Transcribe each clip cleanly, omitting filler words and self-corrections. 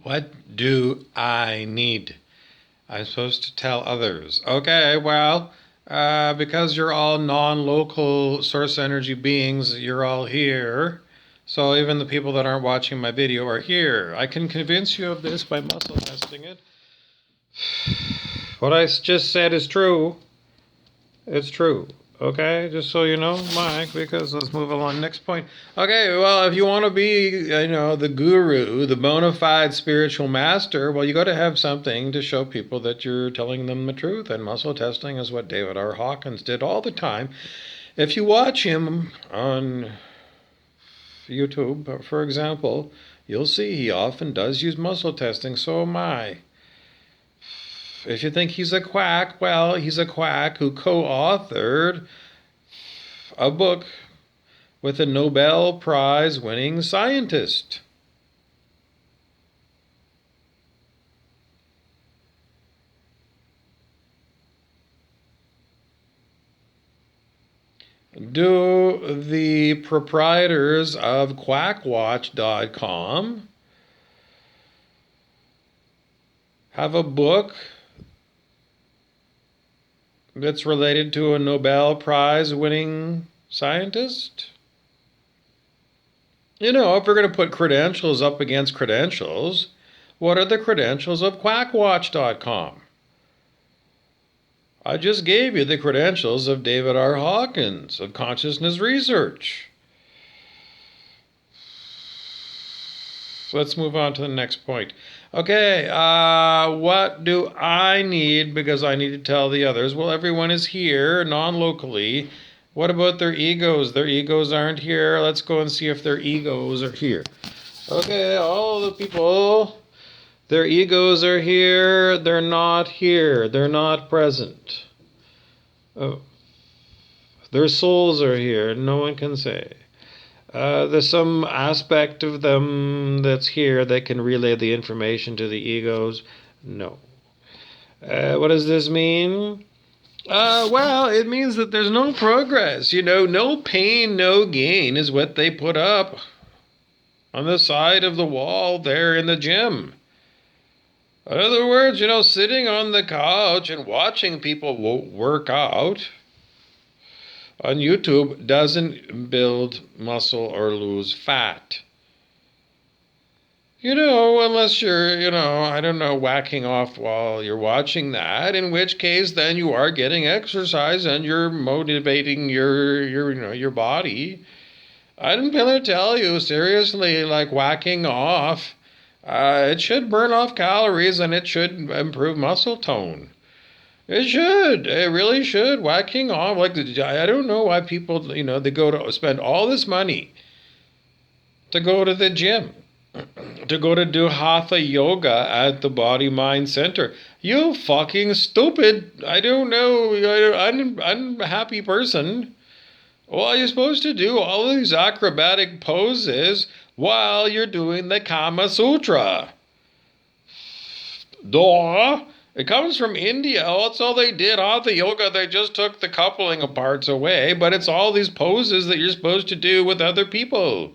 What do I need? I'm supposed to tell others. Okay, well, because you're all non-local source energy beings, you're all here. So even the people that aren't watching my video are here. I can convince you of this by muscle testing it. What I just said is true. It's true. Okay, just so you know, Mike, because let's move along. Next point. Okay, well, if you want to be, the guru, the bona fide spiritual master, well, you got to have something to show people that you're telling them the truth. And muscle testing is what David R. Hawkins did all the time. If you watch him on YouTube, for example, you'll see he often does use muscle testing. So am I. If you think he's a quack, well, he's a quack who co-authored a book with a Nobel Prize winning scientist. Do the proprietors of quackwatch.com have a book that's related to a Nobel Prize winning scientist? If we're going to put credentials up against credentials, what are the credentials of quackwatch.com? I just gave you the credentials of David R. Hawkins of Consciousness Research. So let's move on to the next point. Okay, what do I need because I need to tell the others? Well, everyone is here, non-locally. What about their egos? Their egos aren't here. Let's go and see if their egos are here. Okay, all the people, their egos are here. They're not here. They're not present. Oh, their souls are here. No one can say. There's some aspect of them that's here that can relay the information to the egos. No. What does this mean? Well, it means that there's no progress. No pain, no gain is what they put up on the side of the wall there in the gym. In other words, sitting on the couch and watching people work out on YouTube doesn't build muscle or lose fat. Unless you're, I don't know, whacking off while you're watching that, in which case then you are getting exercise and you're motivating your body. I'm going to tell you, seriously, like whacking off, it should burn off calories and it should improve muscle tone. It should. It really should. Whacking off. I don't know why people, they go to spend all this money to go to the gym, to go to do hatha yoga at the Body Mind Center. You fucking stupid. I don't know. Unhappy person. Well, you're supposed to do all these acrobatic poses while you're doing the Kama Sutra. Duh. It comes from India. Oh, that's all they did. Hatha yoga, they just took the coupling of parts away, but it's all these poses that you're supposed to do with other people.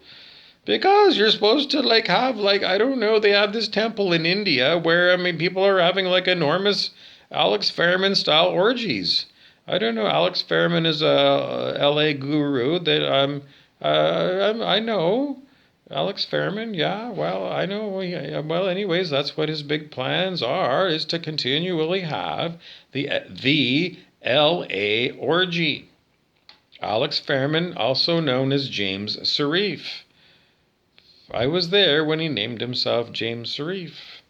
Because you're supposed to have I don't know, they have this temple in India where, people are having enormous Alex Fairman style orgies. I don't know, Alex Fairman is a LA guru that I know. Alex Fairman, yeah, well, I know. Well, anyways, that's what his big plans are, is to continually have the LA orgy. Alex Fairman, also known as James Sharif. I was there when he named himself James Sharif.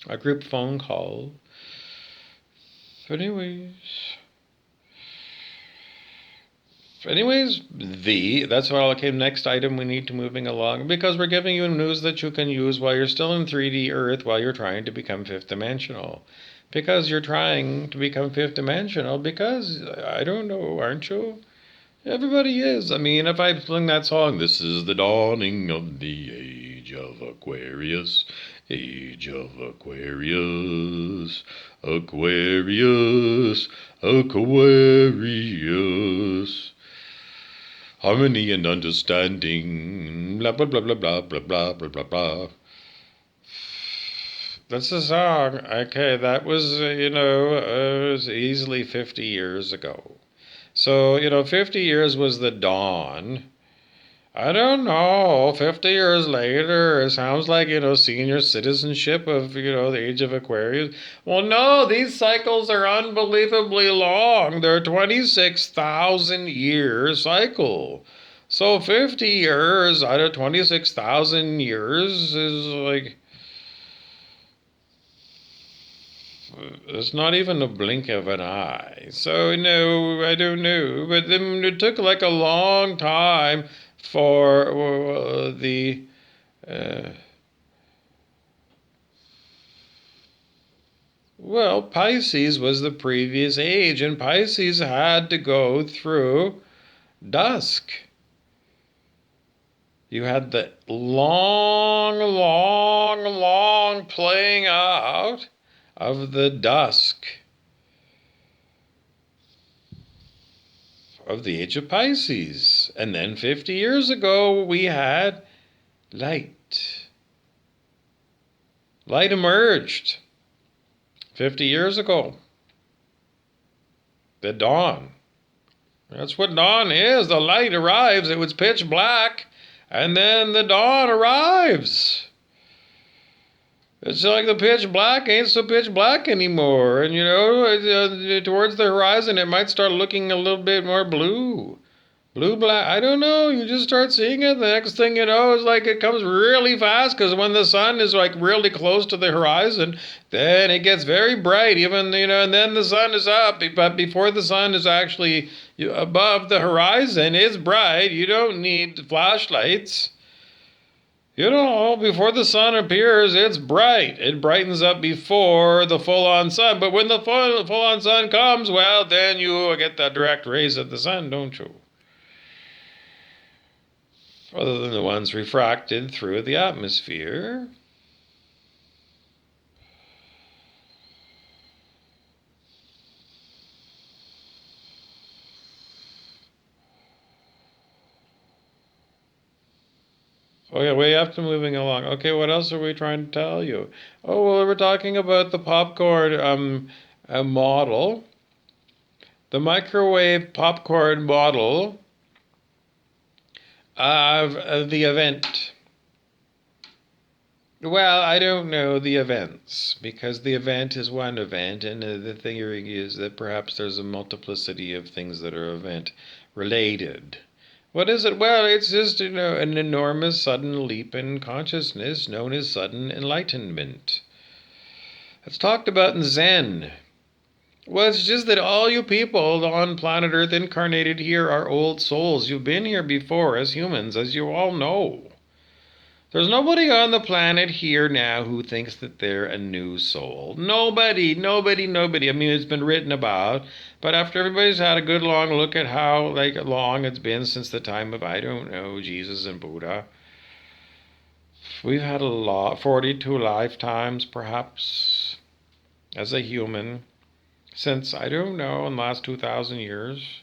A group phone call. Anyways, that's what all came next item we need to moving along, because we're giving you news that you can use while you're still in 3D Earth, while you're trying to become fifth dimensional. Because you're trying to become fifth dimensional, because, I don't know, aren't you? Everybody is. If I sing that song, this is the dawning of the age of Aquarius. Age of Aquarius. Aquarius. Aquarius. Harmony and understanding, blah, blah, blah, blah, blah, blah, blah, blah, blah, blah. That's a song. Okay, that was, it was easily 50 years ago. So, 50 years was the dawn. I don't know. 50 years later, it sounds like, senior citizenship of, the age of Aquarius. Well, no, these cycles are unbelievably long. They're 26,000 year cycle. So 50 years out of 26,000 years is like, it's not even a blink of an eye. So, no, I don't know. But then it took like a long time for the. Uh, well, Pisces was the previous age, and Pisces had to go through dusk. You had the long, long, long playing out of the dusk of the age of Pisces. And then 50 years ago, we had light. Light emerged 50 years ago. The dawn. That's what dawn is. The light arrives. It was pitch black. And then the dawn arrives. It's like the pitch black ain't so pitch black anymore. And, towards the horizon, it might start looking a little bit more blue. Blue, black, I don't know. You just start seeing it. The next thing you know is like it comes really fast because when the sun is like really close to the horizon, then it gets very bright. Even, and then the sun is up. But before the sun is actually above the horizon, it's bright. You don't need flashlights. Before the sun appears, it's bright. It brightens up before the full-on sun. But when the full-on sun comes, well, then you get the direct rays of the sun, don't you? Other than the ones refracted through the atmosphere. Oh yeah, we have to moving along. Okay, what else are we trying to tell you? Oh, well, we're talking about the popcorn model. The microwave popcorn model of the event. Well, I don't know the events, because the event is one event, and the theory is that perhaps there's a multiplicity of things that are event related. What is it? Well, it's just, an enormous sudden leap in consciousness known as sudden enlightenment. It's talked about in Zen. Well, it's just that all you people on planet Earth incarnated here are old souls. You've been here before as humans, as you all know. There's nobody on the planet here now who thinks that they're a new soul. Nobody. I mean, it's been written about, but after everybody's had a good long look at how long it's been since the time of, I don't know, Jesus and Buddha, we've had 42 lifetimes perhaps as a human since, I don't know, in the last 2,000 years.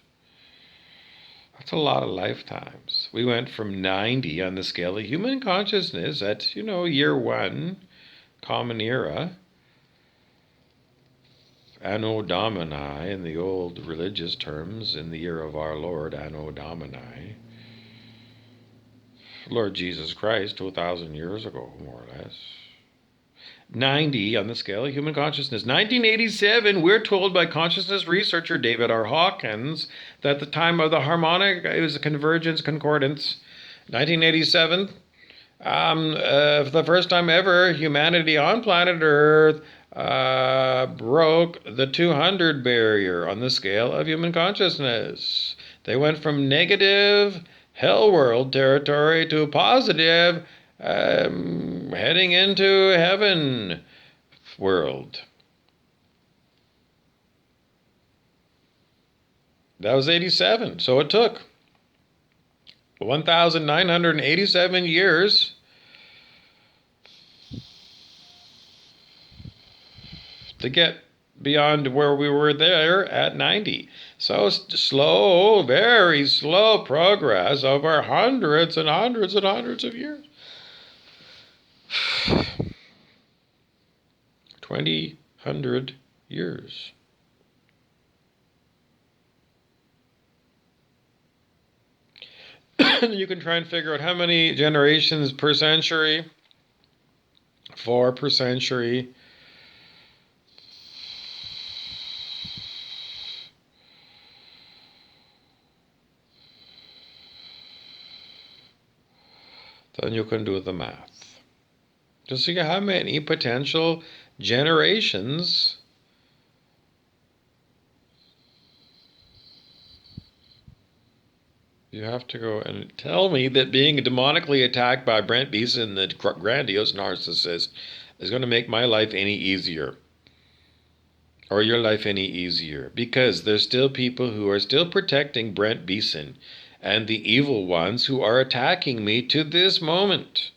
That's a lot of lifetimes. We went from 90 on the scale of human consciousness at, year one, common era, Anno Domini in the old religious terms, in the year of our Lord, Anno Domini. Lord Jesus Christ, 2,000 years ago, more or less. 90 on the scale of human consciousness. 1987, we're told by consciousness researcher David R. Hawkins that the time of the harmonic, it was a convergence concordance. 1987, for the first time ever, humanity on planet Earth broke the 200 barrier on the scale of human consciousness. They went from negative hell world territory to positive heading into heaven world. That was 87. So it took 1,987 years to get beyond where we were there at 90. So slow, very slow progress over hundreds and hundreds and hundreds of years. 2,000 years. You can try and figure out how many generations per century, 4 per century. Then you can do the math. To see how many potential generations you have to go and tell me that being demonically attacked by Brent Beeson, the grandiose narcissist, is going to make my life any easier. Or your life any easier. Because there's still people who are still protecting Brent Beeson and the evil ones who are attacking me to this moment.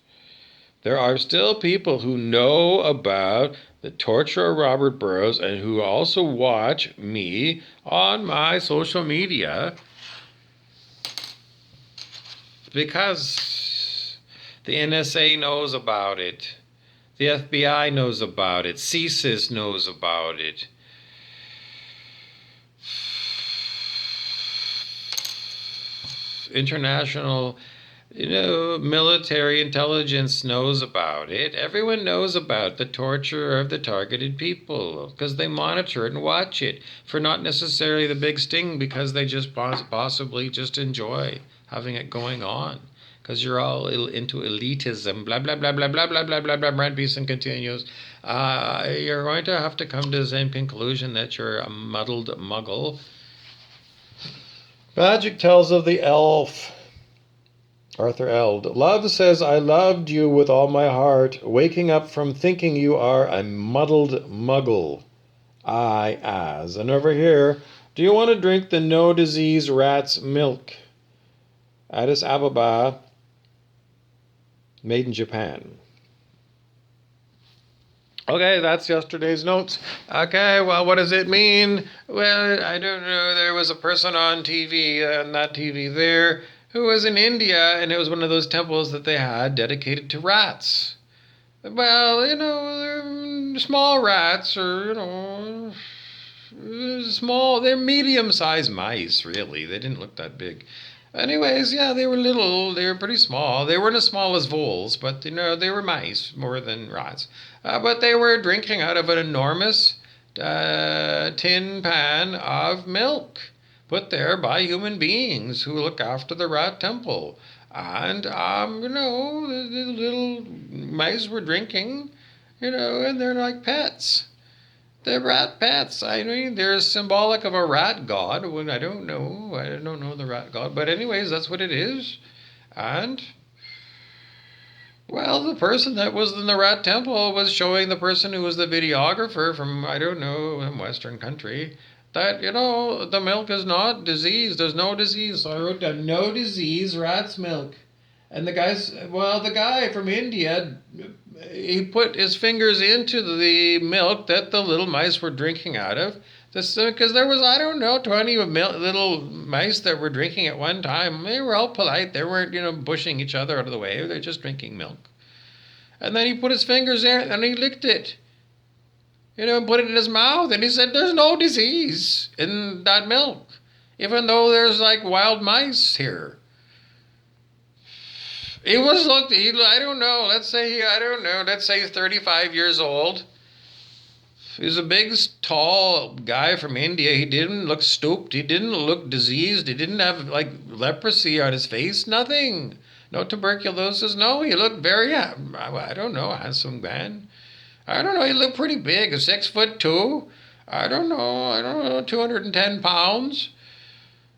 There are still people who know about the torture of Robert Burroughs and who also watch me on my social media because the NSA knows about it. The FBI knows about it. CSIS knows about it. International, military intelligence knows about it. Everyone knows about the torture of the targeted people because they monitor it and watch it for not necessarily the big sting, because they just possibly just enjoy having it going on because you're all into elitism. Blah, blah, blah, blah, blah, blah, blah, blah, blah. Brent Beeson continues. You're going to have to come to the same conclusion that you're a muddled muggle. Magic tells of the elf, Arthur Eld. Love says, I loved you with all my heart, waking up from thinking you are a muddled muggle. I as. And over here, do you want to drink the no disease rat's milk? Addis Ababa, made in Japan. Okay, that's yesterday's notes. Okay, well, what does it mean? Well, I don't know. There was a person on TV, on that TV there, who was in India, and it was one of those temples that they had dedicated to rats. Well, they're small rats, or, small, they're medium-sized mice, really. They didn't look that big. Anyways, yeah, they were little. They were pretty small. They weren't as small as voles, but, they were mice more than rats. But they were drinking out of an enormous tin pan of milk put there by human beings who look after the rat temple. And, the little mice were drinking, and they're like pets. They're rat pets. I mean, they're symbolic of a rat god. I don't know. I don't know the rat god. But anyways, that's what it is. And, well, the person that was in the rat temple was showing the person who was the videographer from, I don't know, some Western country, that, the milk is not diseased. There's no disease. So I wrote down, no disease, rat's milk. And the guy from India, he put his fingers into the milk that the little mice were drinking out of. Because there was, 20 little mice that were drinking at one time. They were all polite. They weren't, pushing each other out of the way. They're just drinking milk. And then he put his fingers in and he licked it. And put it in his mouth. And he said, there's no disease in that milk. Even though there's like wild mice here. He was I don't know, let's say he's 35 years old. He's a big, tall guy from India. He didn't look stooped. He didn't look diseased. He didn't have, leprosy on his face. Nothing. No tuberculosis. No, he looked very, handsome man. I don't know, he looked pretty big. 6'2". I don't know, 210 pounds.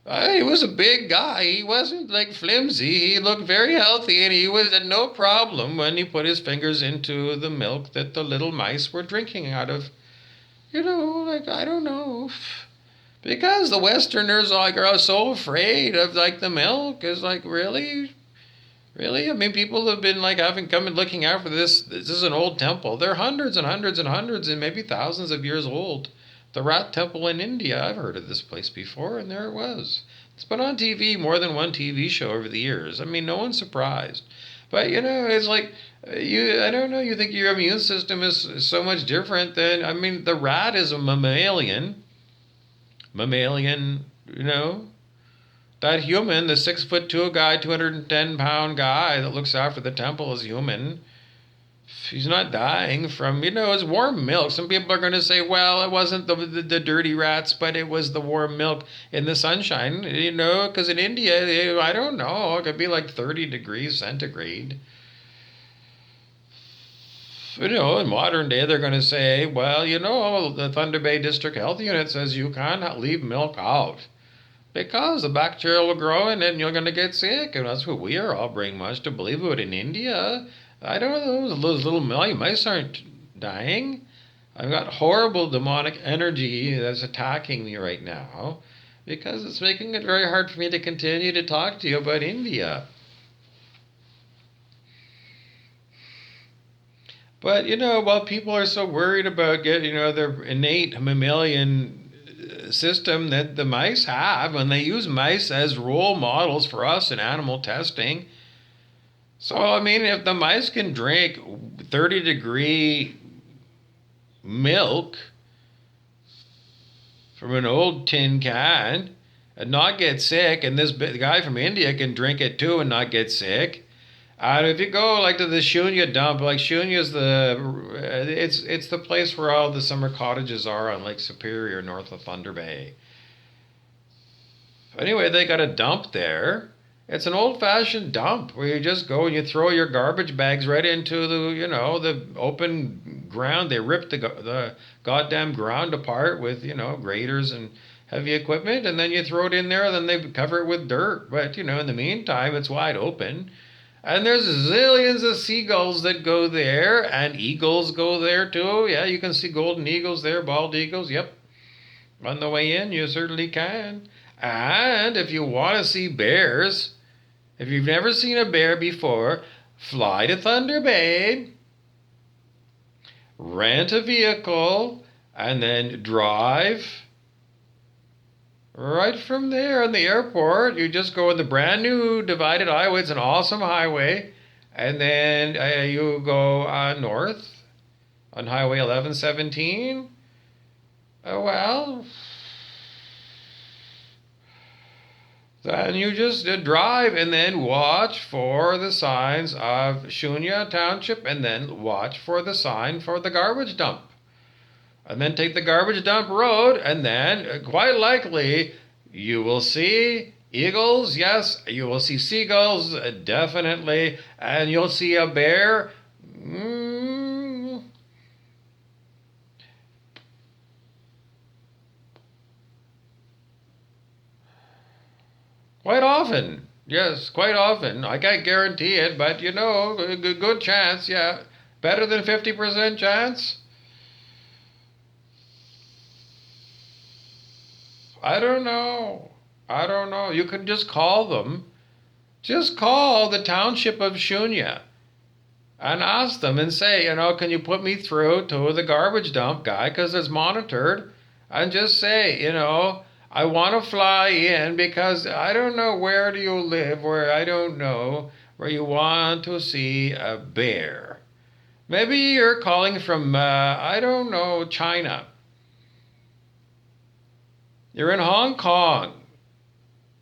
He was a big guy. He wasn't flimsy. He looked very healthy, and he was at no problem when he put his fingers into the milk that the little mice were drinking out of. I don't know. Because the Westerners are so afraid of the milk. Is really? Really? I mean, people have been having come and looking out for this. This is an old temple. They're hundreds and hundreds and hundreds and maybe thousands of years old. The Rat Temple in India. I've heard of this place before, and there it was. It's been on TV, more than one TV show over the years. I mean, no one's surprised. But it's like I don't know. You think your immune system is so much different than I mean, the rat is a mammalian. That human, the 6'2" guy, 210-pound guy that looks after the temple is human. He's not dying from, it's warm milk. Some people are going to say, well, it wasn't the dirty rats, but it was the warm milk in the sunshine, because in India, I don't know, it could be like 30 degrees centigrade. In modern day, they're going to say, well, the Thunder Bay District Health Unit says you can't leave milk out because the bacteria will grow and then you're going to get sick. And that's what we are all brainwashed to believe. But in India, I don't know, those little mice aren't dying. I've got horrible demonic energy that's attacking me right now because it's making it very hard for me to continue to talk to you about India. But, while people are so worried about getting, their innate mammalian system that the mice have, and they use mice as role models for us in animal testing. So, I mean, if the mice can drink 30-degree milk from an old tin can and not get sick, and this guy from India can drink it too and not get sick. And if you go like to the Shuniah Dump, like Shuniah's it's the place where all the summer cottages are on Lake Superior, north of Thunder Bay. Anyway, they got a dump there. It's an old-fashioned dump where you just go and you throw your garbage bags right into the open ground. They rip the goddamn ground apart with graders and heavy equipment, and then you throw it in there. And then they cover it with dirt. But in the meantime, it's wide open. And there's zillions of seagulls that go there, and eagles go there too. Yeah, you can see golden eagles there, bald eagles. Yep. On the way in, you certainly can. And if you want to see bears, if you've never seen a bear before, fly to Thunder Bay, rent a vehicle, and then drive. Right from there in the airport, you just go in the brand new divided highway. It's an awesome highway. And then you go north on Highway 1117. Then you just drive and then watch for the signs of Shuniah Township and then watch for the sign for the garbage dump. And then take the garbage dump road, and then quite likely you will see eagles, yes, you will see seagulls, definitely, and you'll see a bear. Quite often, yes, quite often. I can't guarantee it, but a good chance, yeah. Better than 50% chance? I don't know. You can just call them. Just call the township of Shuniah and ask them and say, can you put me through to the garbage dump guy because it's monitored? And just say, I want to fly in because I don't know where do you live where I don't know where you want to see a bear. Maybe you're calling from, I don't know, China. You're in Hong Kong,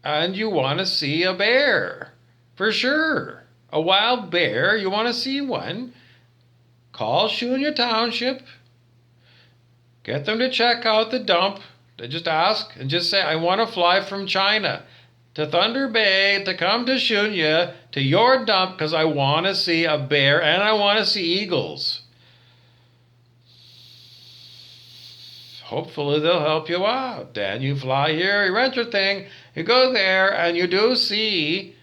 and you want to see a bear, for sure. A wild bear, you want to see one. Call Shuniah Township. Get them to check out the dump. They just ask and just say, I want to fly from China to Thunder Bay to come to Shuniah to your dump because I want to see a bear and I want to see eagles. Hopefully they'll help you out. Then you fly here, you rent your thing, you go there, and you do see,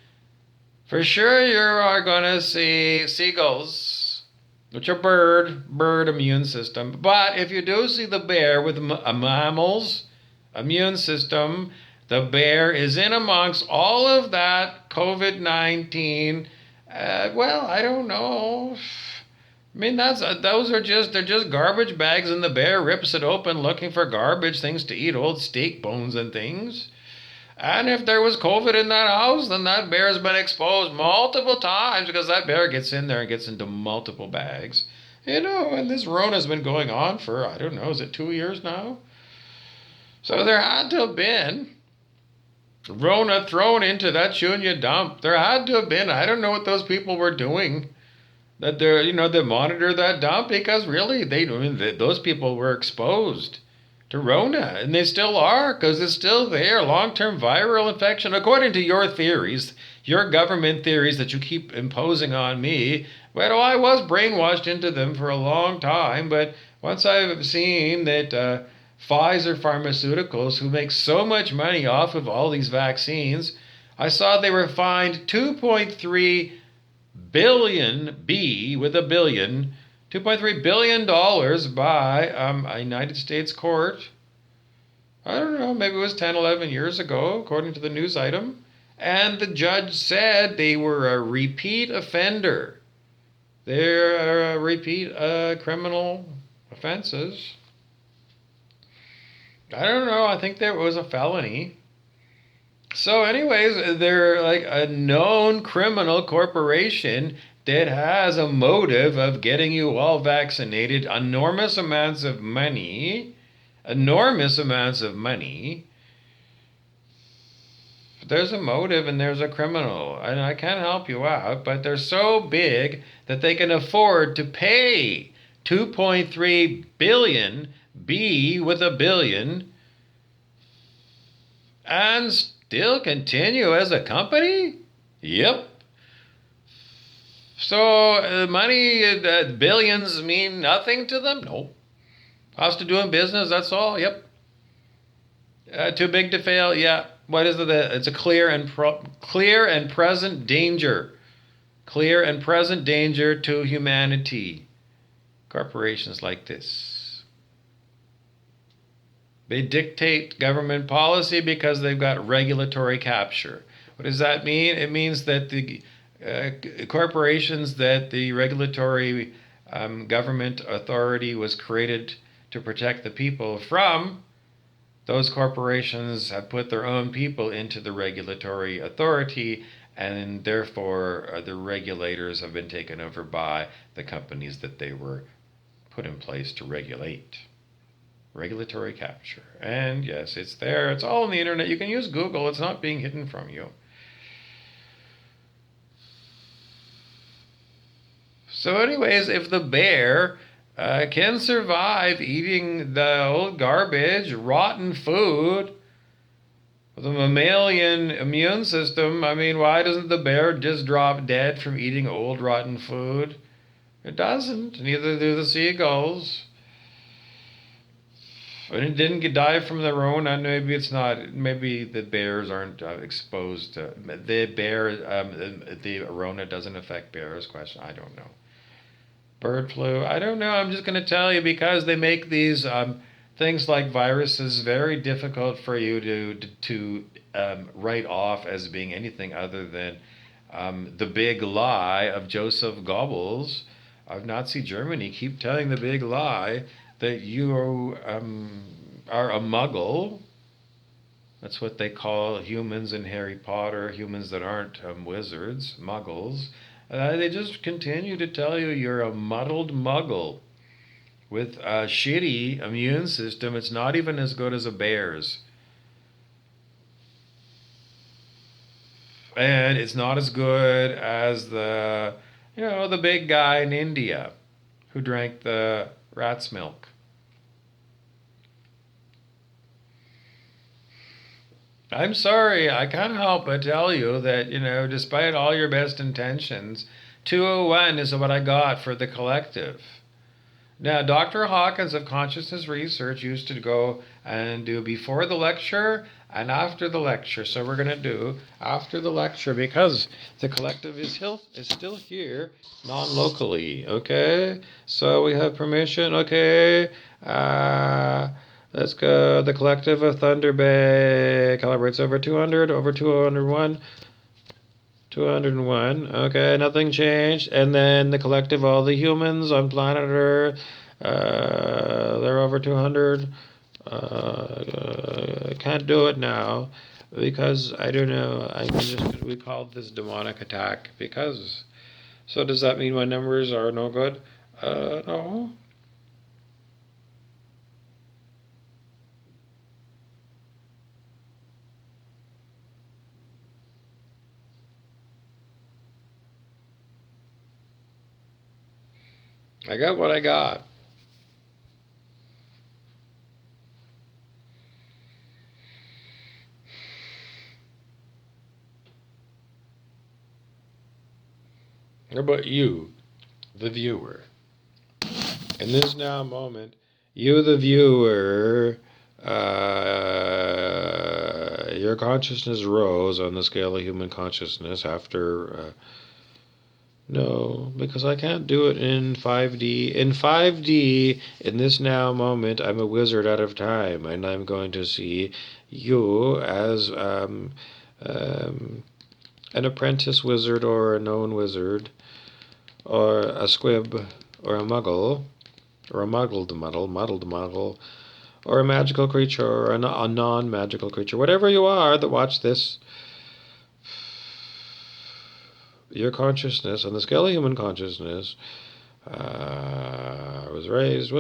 for sure you are going to see seagulls, which are bird immune system. But if you do see the bear with a mammal's immune system, the bear is in amongst all of that COVID-19. I don't know. I mean, they're just garbage bags, and the bear rips it open looking for garbage things to eat, old steak bones and things. And if there was COVID in that house, then that bear has been exposed multiple times because that bear gets in there and gets into multiple bags. And this Rona has been going on for, I don't know, is it 2 years now? So there had to have been Rona thrown into that Shuniah dump. There had to have been. I don't know what those people were doing. That they monitor that dump because really, those people were exposed to Rona, and they still are because it's still there. Long-term viral infection, according to your theories, your government theories that you keep imposing on me. Well, I was brainwashed into them for a long time, but once I've seen that Pfizer Pharmaceuticals, who makes so much money off of all these vaccines, I saw they were fined 2.3 billion, B with a billion, $2.3 billion by a United States court. I don't know, maybe it was 10, 11 years ago, according to the news item. And the judge said they were a repeat offender. They're repeat criminal offenses. I don't know, I think there was a felony. So anyways, they're like a known criminal corporation that has a motive of getting you all vaccinated, enormous amounts of money. There's a motive and there's a criminal, and I can't help you out, but they're so big that they can afford to pay 2.3 billion, B with a billion, and still continue as a company? Yep. So money, billions mean nothing to them? Nope. Cost of doing business, that's all? Yep. Too big to fail? Yeah. What is it? It's a clear and present danger. Clear and present danger to humanity. Corporations like this. They dictate government policy because they've got regulatory capture. What does that mean? It means that the corporations that the regulatory government authority was created to protect the people from, those corporations have put their own people into the regulatory authority, and therefore the regulators have been taken over by the companies that they were put in place to regulate. Regulatory capture. And yes, it's there. It's all on the internet. You can use Google. It's not being hidden from you. So anyways, if the bear can survive eating the old garbage, rotten food, with a mammalian immune system, I mean, why doesn't the bear just drop dead from eating old rotten food? It doesn't. Neither do the seagulls. And it didn't die from the Rona. Maybe it's not. Maybe the bears aren't exposed to the bear. The Rona doesn't affect bears. Question. I don't know. Bird flu. I don't know. I'm just going to tell you because they make these things like viruses very difficult for you to write off as being anything other than the big lie of Joseph Goebbels of Nazi Germany. Keep telling the big lie that you are a muggle. That's what they call humans in Harry Potter, humans that aren't wizards, muggles. They just continue to tell you you're a muddled muggle with a shitty immune system. It's not even as good as a bear's. And it's not as good as the big guy in India who drank the rat's milk. I'm sorry, I can't help but tell you that, despite all your best intentions, 201 is what I got for the collective. Now, Dr. Hawkins of Consciousness Research used to go and do before the lecture and after the lecture. So we're going to do after the lecture because the collective is still here non-locally, okay? So we have permission, okay? Let's go. The collective of Thunder Bay calibrates over 200, over 201. 201. Okay, nothing changed. And then the collective, all the humans on planet Earth, they're over 200. Can't do it now. Because, I don't know, we called this demonic attack because. So does that mean my numbers are no good? No. I got what I got. How about you, the viewer? In this now moment, you, the viewer, your consciousness rose on the scale of human consciousness after. No, because I can't do it in 5D. In 5D, in this now moment, I'm a wizard out of time, and I'm going to see you as an apprentice wizard or a known wizard or a squib or a muggle or a muddled muggle or a magical creature or a non-magical creature. Whatever you are that watch this, your consciousness on the scale of human consciousness was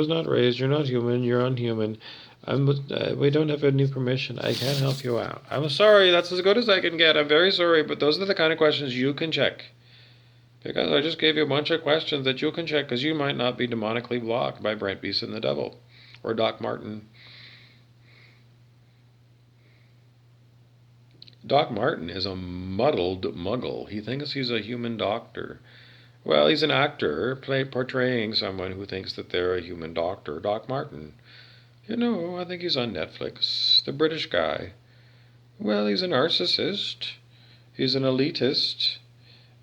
not raised, you're not human, you're unhuman. We don't have any permission. I can't help you out. I'm sorry, that's as good as I can get. I'm very sorry, but those are the kind of questions you can check. Because I just gave you a bunch of questions that you can check because you might not be demonically blocked by Brent Beast and the Devil or Doc Martin. Doc Martin is a muddled muggle. He thinks he's a human doctor. Well, he's an actor portraying someone who thinks that they're a human doctor. Doc Martin. You know, I think he's on Netflix. The British guy. Well, he's a narcissist. He's an elitist.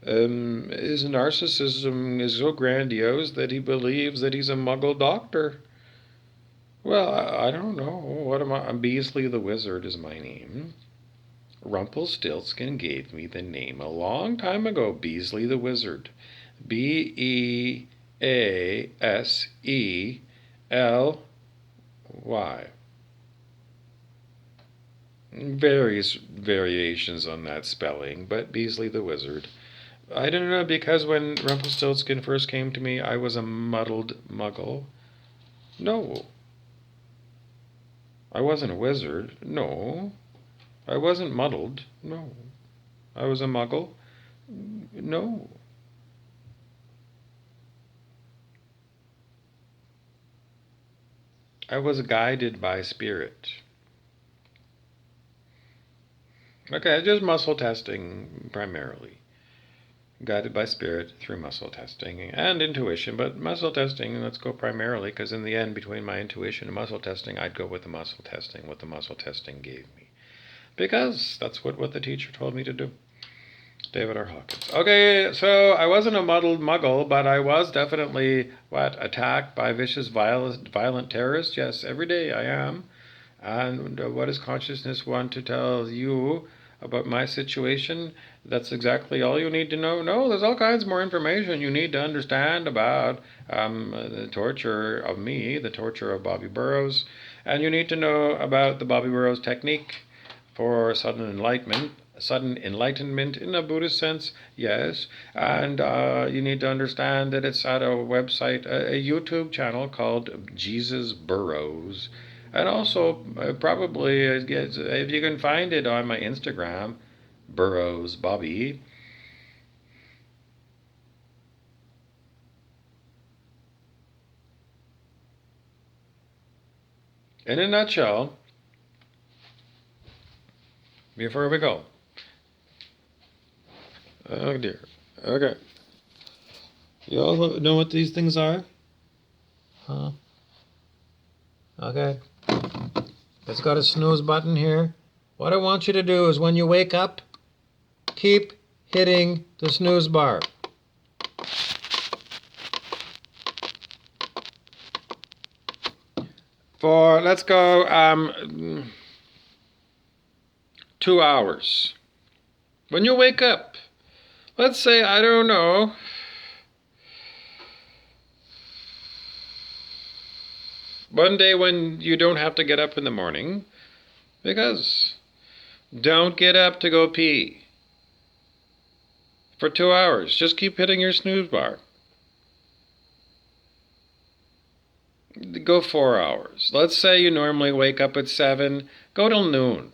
His narcissism is so grandiose that he believes that he's a muggle doctor. Well, I don't know. What am I? Beasley the Wizard is my name. Rumpelstiltskin gave me the name a long time ago, Beasley the Wizard. Beasley. Various variations on that spelling, but Beasley the Wizard. I don't know, because when Rumpelstiltskin first came to me, I was a muddled muggle. No. I wasn't a wizard. No. I wasn't muddled. No. I was a muggle. No. I was guided by spirit. Okay, just muscle testing primarily. Guided by spirit through muscle testing and intuition, but muscle testing, let's go primarily, because in the end, between my intuition and muscle testing, I'd go with the muscle testing, what the muscle testing gave me. Because that's what the teacher told me to do. David R. Hawkins. Okay, so I wasn't a muddled muggle, but I was definitely, attacked by vicious, violent terrorists? Yes, every day I am. And what does consciousness want to tell you about my situation? That's exactly all you need to know? No, there's all kinds more information you need to understand about the torture of me, the torture of Bobby Burrows. And you need to know about the Bobby Burrows technique for sudden enlightenment in a Buddhist sense, yes. And you need to understand that it's at a website, a YouTube channel called Jesus Burrows. And also, probably, if you can find it on my Instagram, Burrows Bobby. In a nutshell, before we go. Oh dear. Okay. You all know what these things are? Huh? Okay. It's got a snooze button here. What I want you to do is when you wake up, keep hitting the snooze bar. For, let's go, 2 hours. When you wake up, let's say, I don't know, one day when you don't have to get up in the morning, because Don't get up to go pee for 2 hours. Just keep hitting your snooze bar. Go 4 hours. Let's say you normally wake up at 7. Go till noon.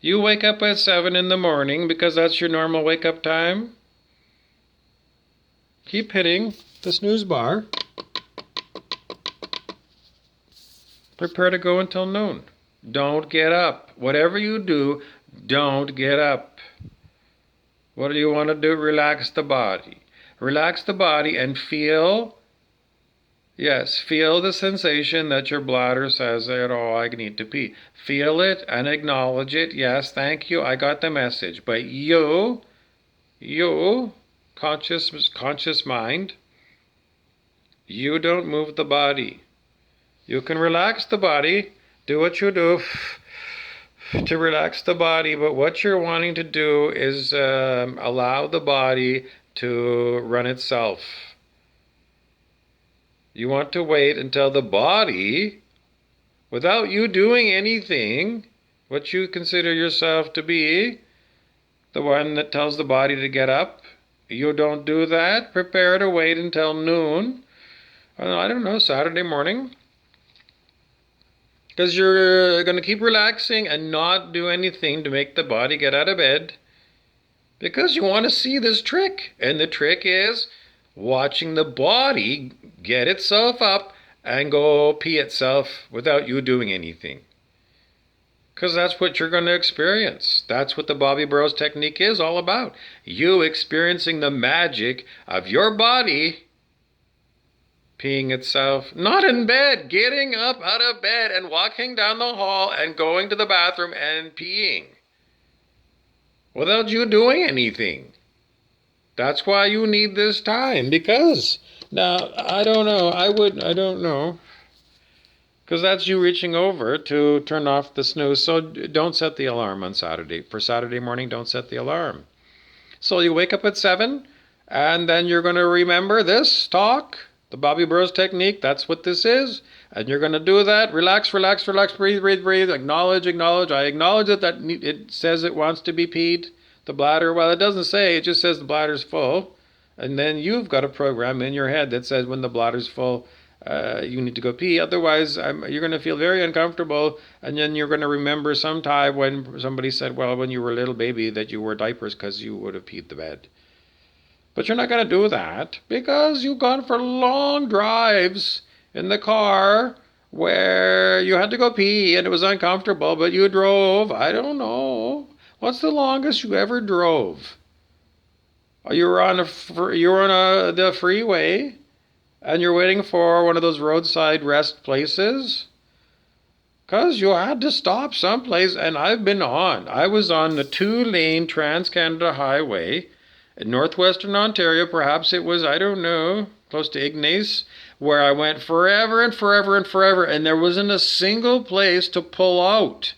You wake up at 7 in the morning because that's your normal wake-up time. Keep hitting the snooze bar. Prepare to go until noon. Don't get up. Whatever you do, don't get up. What do you want to do? Relax the body. Relax the body and feel, yes, feel the sensation that your bladder says that, oh, I need to pee. Feel it and acknowledge it. Yes, thank you. I got the message. But you, conscious mind, you don't move the body. You can relax the body, do what you do to relax the body, but what you're wanting to do is allow the body to run itself. You want to wait until the body, without you doing anything, what you consider yourself to be, the one that tells the body to get up, you don't do that. Prepare to wait until noon. I don't know, Saturday morning. Because you're going to keep relaxing and not do anything to make the body get out of bed. Because you want to see this trick. And the trick is watching the body get itself up and go pee itself without you doing anything. Because that's what you're going to experience. That's what the Bobby Burrows technique is all about. You experiencing the magic of your body peeing itself, not in bed, getting up out of bed and walking down the hall and going to the bathroom and peeing without you doing anything. That's why you need this time, because now I don't know, because that's you reaching over to turn off the snooze. So don't set the alarm on Saturday. For Saturday morning, don't set the alarm. So you wake up at 7 and then you're going to remember this talk. The Bobby Burrows technique, that's what this is. And you're going to do that. Relax, relax, relax, breathe, breathe, breathe. Acknowledge, acknowledge. I acknowledge that it says it wants to be peed. The bladder, well, it doesn't say. It just says the bladder's full. And then you've got a program in your head that says when the bladder's full, you need to go pee. Otherwise, you're going to feel very uncomfortable. And then you're going to remember sometime when somebody said, well, when you were a little baby that you wore diapers because you would have peed the bed. But you're not going to do that because you've gone for long drives in the car where you had to go pee and it was uncomfortable, but you drove. I don't know. What's the longest you ever drove? You were on the freeway and you're waiting for one of those roadside rest places because you had to stop someplace. And I was on the 2-lane Trans-Canada Highway in northwestern Ontario. Perhaps it was, I don't know, close to Ignace, where I went forever and forever and forever, and there wasn't a single place to pull out.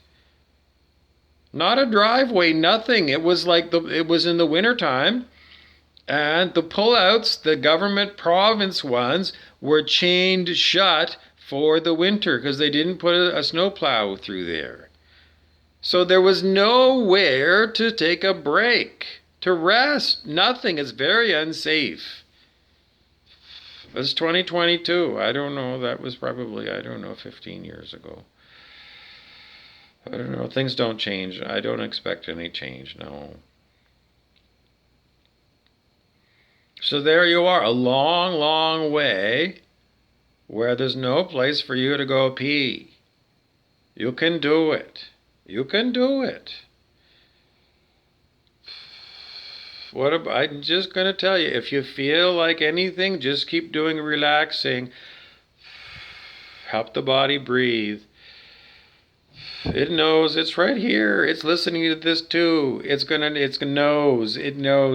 Not a driveway, nothing. It was like it was in the wintertime, and the pullouts, the government province ones, were chained shut for the winter because they didn't put a snowplow through there. So there was nowhere to take a break. To rest, nothing. Is very unsafe. It's 2022. I don't know. That was probably, 15 years ago. I don't know. Things don't change. I don't expect any change, no. So there you are, a long, long way where there's no place for you to go pee. You can do it. You can do it. I'm just going to tell you, if you feel like anything, just keep doing relaxing. Help the body breathe. It knows it's right here. It's listening to this too. It knows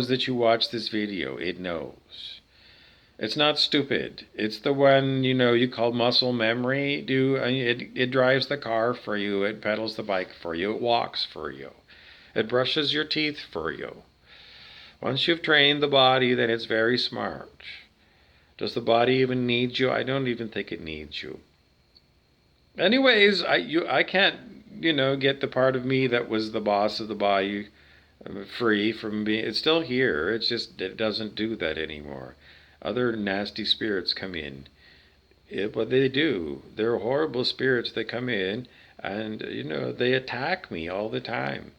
that you watch this video. It knows. It's not stupid. It's the one, you call muscle memory. It drives the car for you. It pedals the bike for you. It walks for you. It brushes your teeth for you. Once you've trained the body, then it's very smart. Does the body even need you? I don't even think it needs you. Anyways, I can't get the part of me that was the boss of the bayou free from being. It's still here. It's just it doesn't do that anymore. Other nasty spirits come in. What they do, they're horrible spirits that come in, and they attack me all the time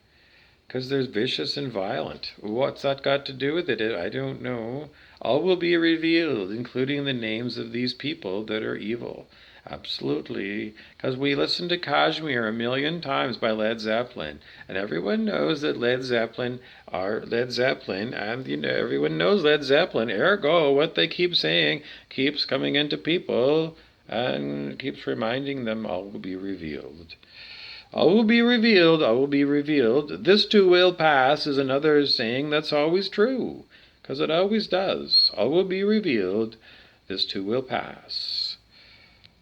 because they're vicious and violent. What's that got to do with it? I don't know. All will be revealed, including the names of these people that are evil. Absolutely. Because we listened to Kashmir a million times by Led Zeppelin. And everyone knows that Led Zeppelin are Led Zeppelin. And, everyone knows Led Zeppelin. Ergo, what they keep saying keeps coming into people and keeps reminding them all will be revealed. All will be revealed, all will be revealed. This too will pass is another saying that's always true, because it always does. All will be revealed, this too will pass.